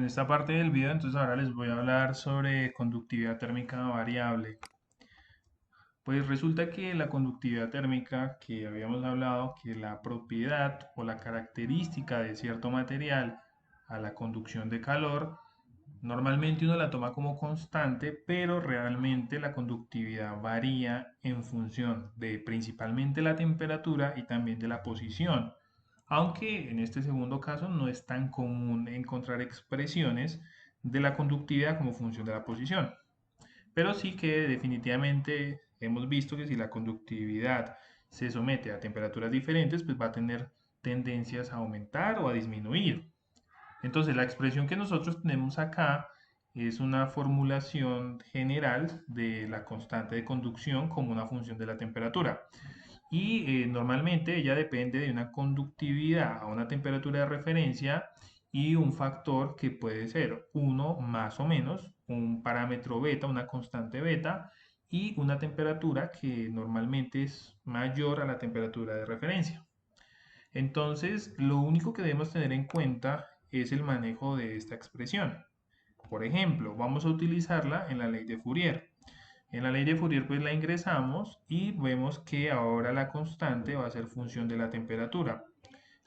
esta parte del video, entonces ahora les voy a hablar sobre conductividad térmica variable. Pues resulta que la conductividad térmica que habíamos hablado, que la propiedad o la característica de cierto material a la conducción de calor, normalmente uno la toma como constante, pero realmente la conductividad varía en función de principalmente la temperatura y también de la posición. Aunque en este segundo caso no es tan común encontrar expresiones de la conductividad como función de la posición. Pero sí que definitivamente hemos visto que si la conductividad se somete a temperaturas diferentes, pues va a tener tendencias a aumentar o a disminuir. Entonces, la expresión que nosotros tenemos acá es una formulación general de la constante de conducción como una función de la temperatura. Y normalmente ella depende de una conductividad a una temperatura de referencia y un factor que puede ser uno más o menos, un parámetro beta, una constante beta, y una temperatura que normalmente es mayor a la temperatura de referencia. Entonces, lo único que debemos tener en cuenta es el manejo de esta expresión. Por ejemplo, vamos a utilizarla en la ley de Fourier. En la ley de Fourier pues la ingresamos y vemos que ahora la constante va a ser función de la temperatura.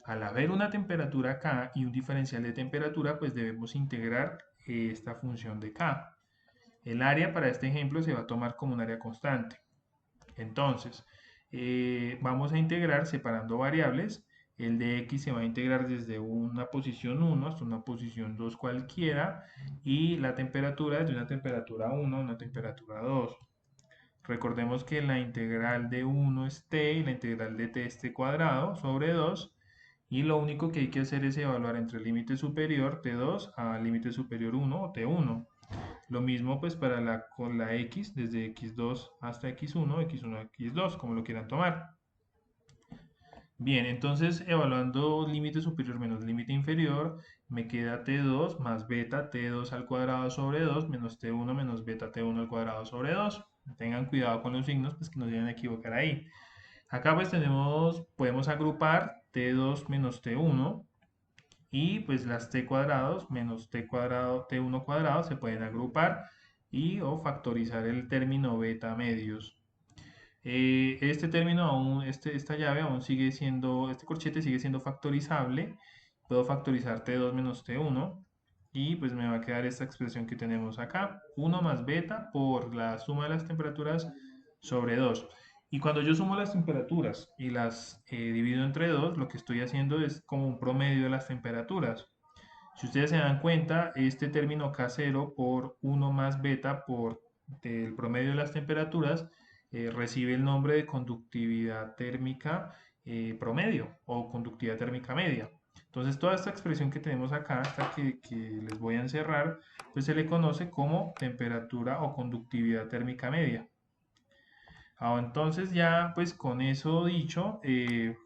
Al haber una temperatura K y un diferencial de temperatura, pues debemos integrar esta función de K. El área para este ejemplo se va a tomar como un área constante. Entonces, vamos a integrar separando variables. El de x se va a integrar desde una posición 1 hasta una posición 2 cualquiera y la temperatura desde una temperatura 1 a una temperatura 2. Recordemos que la integral de 1 es t y la integral de t es t cuadrado sobre 2 y lo único que hay que hacer es evaluar entre el límite superior t2 al límite superior 1 o t1. Lo mismo pues para con la x, desde x2 hasta x1, x1 a x2, como lo quieran tomar. Bien, entonces evaluando límite superior menos límite inferior, me queda t2 más beta t2 al cuadrado sobre 2 menos t1 menos beta t1 al cuadrado sobre 2. Tengan cuidado con los signos, pues que no se vayan a equivocar ahí. Acá pues podemos agrupar t2 menos t1 y pues las t cuadrados menos t cuadrado, t1 cuadrado se pueden agrupar y o factorizar el término beta medios. Este término aún, esta llave aún sigue siendo, este corchete sigue siendo factorizable. Puedo factorizar t2 menos t1 y pues me va a quedar esta expresión que tenemos acá, 1 más beta por la suma de las temperaturas sobre 2. Y cuando yo sumo las temperaturas y las divido entre 2, lo que estoy haciendo es como un promedio de las temperaturas. Si ustedes se dan cuenta, este término K0 por 1 más beta por el promedio de las temperaturas recibe el nombre de conductividad térmica promedio o conductividad térmica media. Entonces, toda esta expresión que tenemos acá, esta que les voy a encerrar, pues se le conoce como temperatura o conductividad térmica media. Entonces ya pues con eso dicho,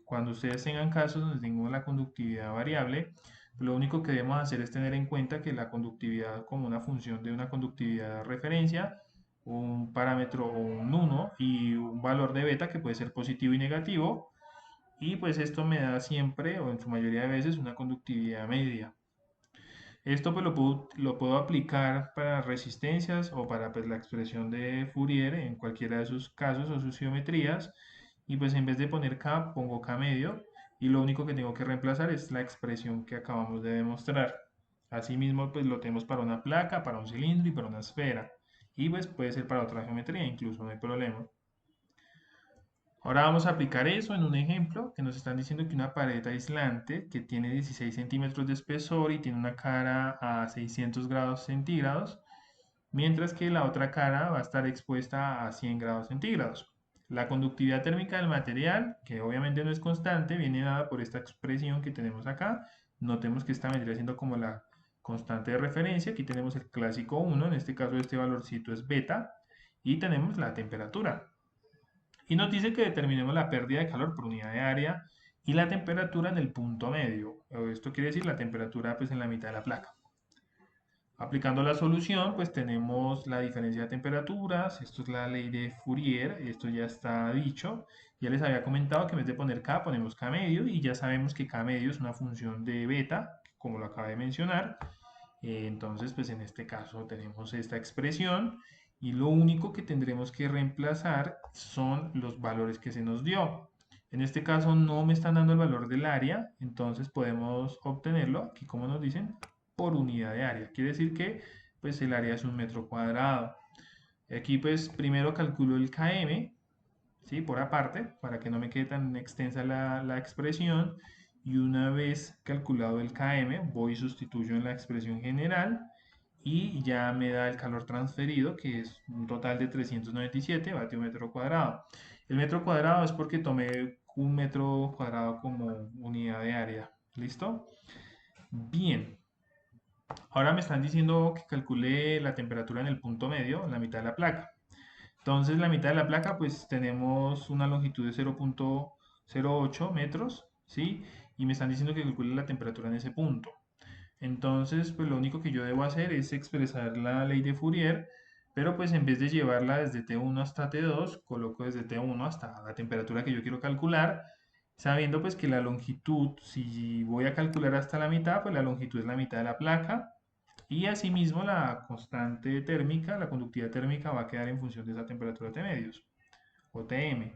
cuando ustedes tengan casos donde tengan la conductividad variable, lo único que debemos hacer es tener en cuenta que la conductividad como una función de una conductividad de referencia, un parámetro o un 1 y un valor de beta que puede ser positivo y negativo, y pues esto me da siempre o en su mayoría de veces una conductividad media. Esto pues lo puedo aplicar para resistencias o para pues, la expresión de Fourier en cualquiera de sus casos o sus geometrías. Y pues en vez de poner K, pongo K medio. Y lo único que tengo que reemplazar es la expresión que acabamos de demostrar. Asimismo, pues lo tenemos para una placa, para un cilindro y para una esfera. Y pues puede ser para otra geometría incluso, no hay problema. Ahora vamos a aplicar eso en un ejemplo que nos están diciendo que una pared aislante que tiene 16 centímetros de espesor y tiene una cara a 600 grados centígrados, mientras que la otra cara va a estar expuesta a 100 grados centígrados. La conductividad térmica del material, que obviamente no es constante, viene dada por esta expresión que tenemos acá. Notemos que esta vendría siendo como la constante de referencia. Aquí tenemos el clásico 1, en este caso este valorcito es beta, y tenemos la temperatura. Y nos dice que determinemos la pérdida de calor por unidad de área y la temperatura en el punto medio. Esto quiere decir la temperatura pues en la mitad de la placa. Aplicando la solución, pues tenemos la diferencia de temperaturas. Esto es la ley de Fourier. Esto ya está dicho. Ya les había comentado que en vez de poner K, ponemos K medio. Y ya sabemos que K medio es una función de beta, como lo acabé de mencionar. Entonces, pues en este caso tenemos esta expresión y lo único que tendremos que reemplazar son los valores que se nos dio. En este caso no me están dando el valor del área, entonces podemos obtenerlo, aquí como nos dicen, por unidad de área. Quiere decir que pues el área es 1 metro cuadrado. Aquí pues primero calculo el km, ¿sí? Por aparte, para que no me quede tan extensa la expresión. Y una vez calculado el km, voy y sustituyo en la expresión general y ya me da el calor transferido, que es un total de 397 vatios metro cuadrado. El metro cuadrado es porque tomé 1 metro cuadrado como unidad de área. ¿Listo? Bien. Ahora me están diciendo que calcule la temperatura en el punto medio, en la mitad de la placa. Entonces, la mitad de la placa, pues tenemos una longitud de 0,08 metros, ¿sí? Y me están diciendo que calcule la temperatura en ese punto. Entonces, pues lo único que yo debo hacer es expresar la ley de Fourier, pero pues en vez de llevarla desde T1 hasta T2, coloco desde T1 hasta la temperatura que yo quiero calcular, sabiendo pues que la longitud, si voy a calcular hasta la mitad, pues la longitud es la mitad de la placa, y asimismo la constante térmica, la conductividad térmica va a quedar en función de esa temperatura T medios o Tm.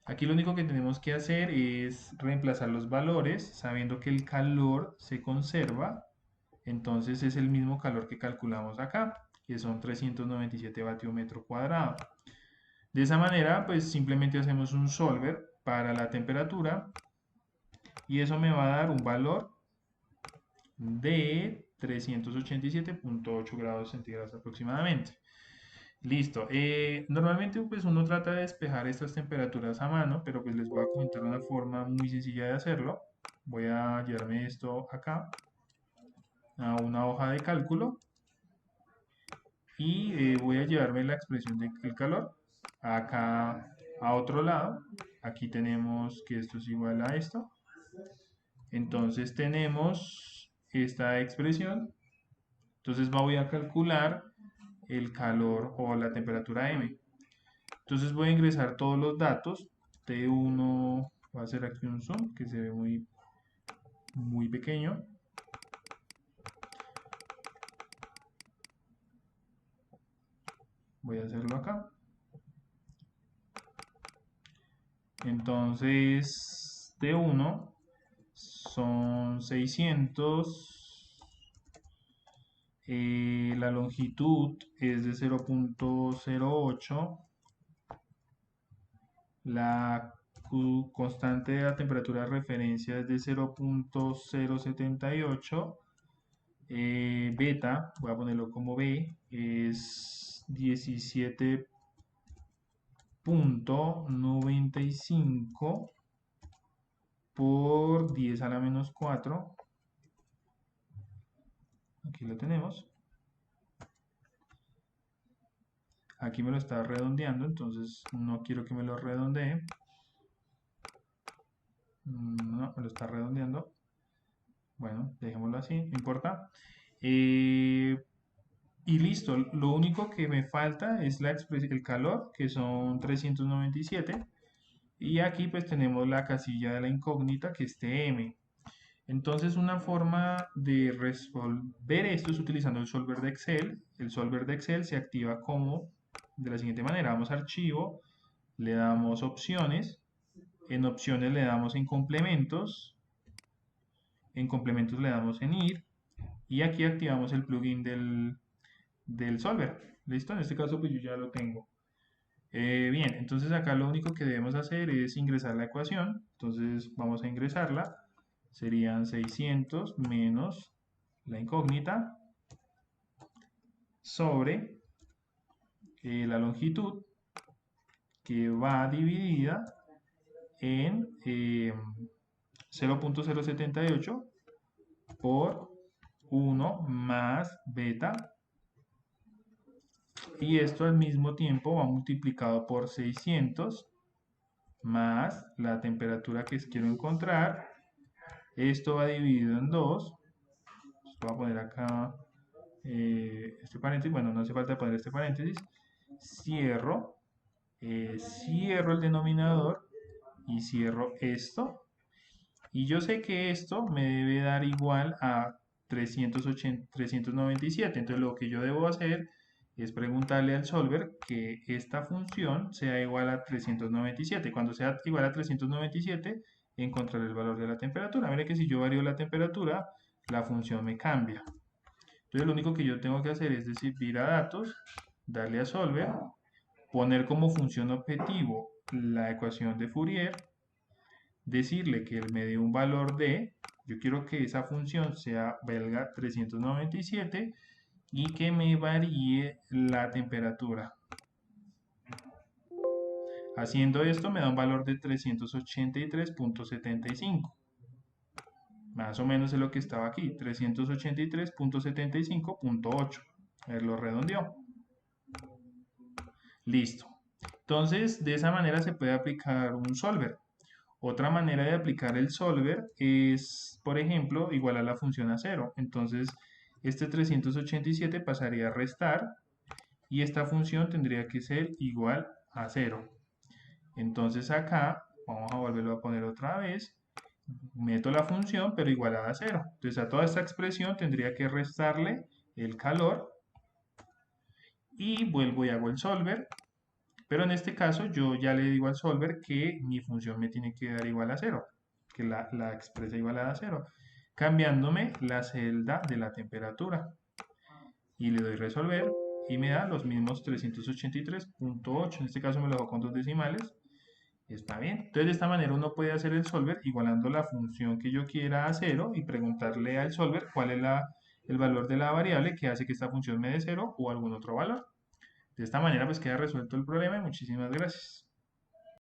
Aquí lo único que tenemos que hacer es reemplazar los valores sabiendo que el calor se conserva, entonces es el mismo calor que calculamos acá, que son 397 vatios metro cuadrado. De esa manera, pues simplemente hacemos un solver para la temperatura y eso me va a dar un valor de 387,8 grados centígrados aproximadamente. Listo. Normalmente pues uno trata de despejar estas temperaturas a mano, pero pues les voy a comentar una forma muy sencilla de hacerlo. Voy a llevarme esto acá a una hoja de cálculo y voy a llevarme la expresión del calor acá a otro lado. Aquí tenemos que esto es igual a esto. Entonces tenemos esta expresión. Entonces voy a calcular el calor o la temperatura M. Entonces voy a ingresar todos los datos. T1, voy a hacer aquí un zoom que se ve muy pequeño. Voy a hacerlo acá. Entonces T1 son 600. La longitud es de 0,08. La constante de la temperatura de referencia es de 0,078. Beta, voy a ponerlo como B, es 17,95 por 10 a la menos 4. Aquí lo tenemos. Aquí me lo está redondeando, entonces no quiero que me lo redondee. No, me lo está redondeando. Bueno, dejémoslo así, no importa. Y listo, lo único que me falta es el calor, que son 397. Y aquí pues tenemos la casilla de la incógnita, que es TM. Entonces una forma de resolver esto es utilizando el solver de Excel. El solver de Excel se activa como de la siguiente manera. Vamos a archivo, le damos opciones. En opciones le damos en complementos le damos en ir y aquí activamos el plugin del solver. ¿Listo? En este caso pues yo ya lo tengo. Bien, entonces acá lo único que debemos hacer es ingresar la ecuación. Entonces vamos a ingresarla. Serían 600 menos la incógnita sobre la longitud que va dividida en 0,078 por 1 más beta, y esto al mismo tiempo va multiplicado por 600 más la temperatura que quiero encontrar. Esto va dividido en 2. Voy a poner acá este paréntesis. Bueno, no hace falta poner este paréntesis. Cierro, cierro el denominador y cierro esto. Y yo sé que esto me debe dar igual a 397. Entonces lo que yo debo hacer es preguntarle al solver que esta función sea igual a 397. Cuando sea igual a 397, encontraré el valor de la temperatura. Mire que si yo varío la temperatura, la función me cambia. Entonces lo único que yo tengo que hacer es decir, ir a datos, darle a solver, poner como función objetivo la ecuación de Fourier, decirle que él me dé un valor de, yo quiero que esa función sea valga 397 y que me varíe la temperatura. Haciendo esto me da un valor de 383.75. Más o menos es lo que estaba aquí, 383.75.8. A ver, lo redondeó. Listo. Entonces, de esa manera se puede aplicar un solver. Otra manera de aplicar el solver es, por ejemplo, igual a la función a cero. Entonces, este 387 pasaría a restar y esta función tendría que ser igual a cero. Entonces acá, vamos a volverlo a poner otra vez, meto la función pero igualada a cero. Entonces a toda esta expresión tendría que restarle el calor y vuelvo y hago el solver. Pero en este caso yo ya le digo al solver que mi función me tiene que dar igual a cero, que la expresa igualada a cero, cambiándome la celda de la temperatura. Y le doy resolver y me da los mismos 383.8. En este caso me lo dejo con dos decimales. Está bien. Entonces de esta manera uno puede hacer el solver igualando la función que yo quiera a cero y preguntarle al solver cuál es el valor de la variable que hace que esta función me dé cero o algún otro valor. De esta manera pues queda resuelto el problema y muchísimas gracias.